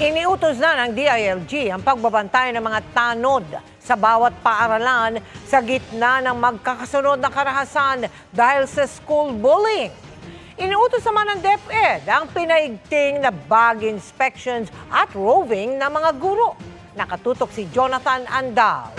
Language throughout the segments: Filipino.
Iniutos na ng DILG ang pagbabantay ng mga tanod sa bawat paaralan sa gitna ng magkakasunod na karahasan dahil sa school bullying. Iniutos naman ng DepEd ang pinaigting na bag inspections at roving ng mga guro. Nakatutok si Jonathan Andal.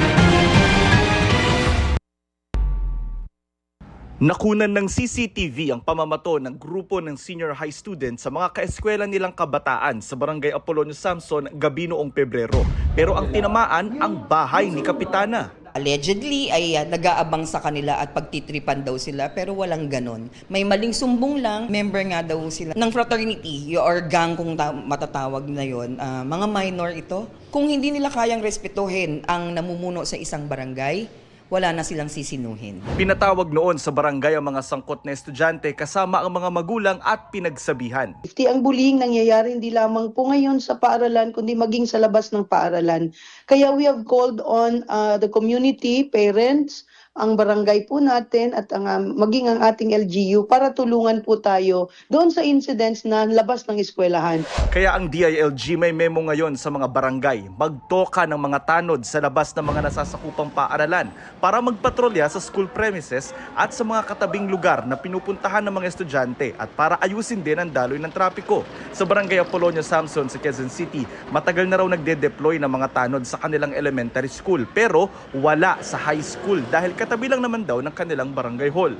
Nakunan ng CCTV ang pamamato ng grupo ng senior high students sa mga kaeskwela nilang kabataan sa Barangay Apolonio Samson gabi noong Pebrero. Pero ang tinamaan ang bahay ni Kapitana. Allegedly ay nag-aabang sa kanila at pagtitripan daw sila pero walang ganon. May maling sumbong lang, member nga daw sila ng fraternity or gang kung matatawag na yon. Mga minor ito. Kung hindi nila kayang respetuhin ang namumuno sa isang barangay, wala na silang sisinuhin. Pinatawag noon sa barangay ang mga sangkot na estudyante kasama ang mga magulang at pinagsabihan. Ang bullying nangyayari hindi lamang po ngayon sa paaralan kundi maging sa labas ng paaralan. Kaya we have called on the community, parents, ang barangay po natin at maging ang ating LGU para tulungan po tayo doon sa incidents na labas ng eskwelahan. Kaya ang DILG may memo ngayon sa mga barangay, magtoka ng mga tanod sa labas ng mga nasasakupang paaralan para magpatrolya sa school premises at sa mga katabing lugar na pinupuntahan ng mga estudyante at para ayusin din ang daloy ng trapiko. Sa Barangay Apolonio Samson sa Quezon City, matagal na raw nagde-deploy ng mga tanod sa kanilang elementary school pero wala sa high school dahil katabi lang naman daw ng kanilang barangay hall.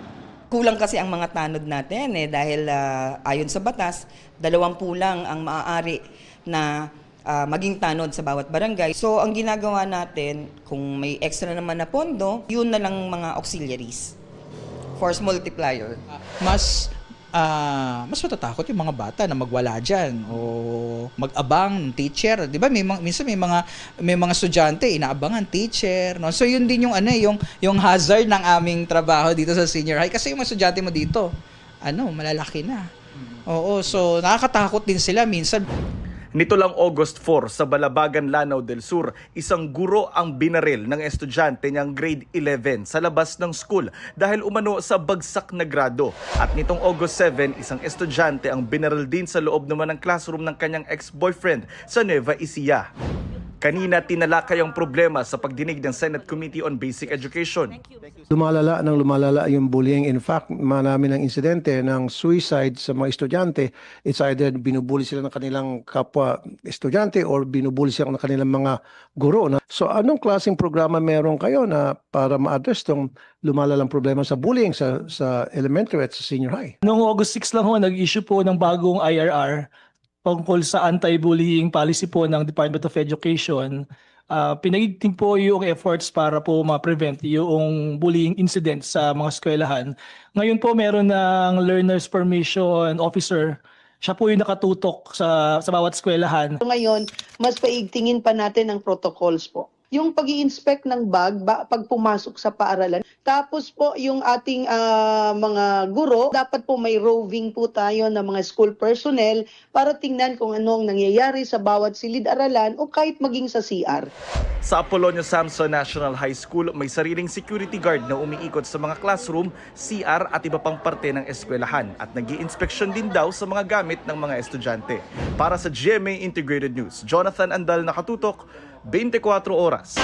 Kulang kasi ang mga tanod natin dahil ayon sa batas, 20 lang ang maaari na maging tanod sa bawat barangay. So ang ginagawa natin, kung may extra naman na pondo, yun na lang mga auxiliaries. Force multiplier. Mas matatakot yung mga bata na magwala dyan o mag-abang ng teacher. 'Di ba? Minsan may mga estudyante inaabangan teacher, no? So yun din yung hazard ng aming trabaho dito sa senior high kasi yung mga estudyante mo dito malalaki na. Oo, so nakakatakot din sila minsan. Nito lang August 4 sa Balabagan, Lanao del Sur, isang guro ang binaril ng estudyante niyang grade 11 sa labas ng school dahil umano sa bagsak na grado. At nitong August 7, isang estudyante ang binaril din sa loob naman ng classroom ng kanyang ex-boyfriend sa Nueva Ecija. Kanina tinalakay ang problema sa pagdinig ng Senate Committee on Basic Education. Lumalala yung bullying. In fact, marami ng insidente ng suicide sa mga estudyante. It's either binubuli sila ng kanilang kapwa estudyante or binubuli sila ng kanilang mga guro. So anong klaseng programa meron kayo na para ma-address tong lumalalang problema sa bullying sa elementary at sa senior high? Noong August 6 lang nag-issue po ng bagong IRR tungkol sa anti-bullying policy po ng Department of Education. Pinagigting po yung efforts para po ma-prevent yung bullying incidents sa mga eskwelahan. Ngayon po meron ng Learners Permission Officer. Siya po yung nakatutok sa bawat eskwelahan. Ngayon, mas paigtingin pa natin ang protocols po. Yung pag-i-inspect ng bag pag pumasok sa paaralan. Tapos po yung ating mga guro, dapat po may roving po tayo ng mga school personnel para tingnan kung anong nangyayari sa bawat silid-aralan o kahit maging sa CR. Sa Apolonio Samson National High School, may sariling security guard na umiikot sa mga classroom, CR at iba pang parte ng eskwelahan at nag-i-inspeksyon din daw sa mga gamit ng mga estudyante. Para sa GMA Integrated News, Jonathan Andal, nakatutok, 24 oras.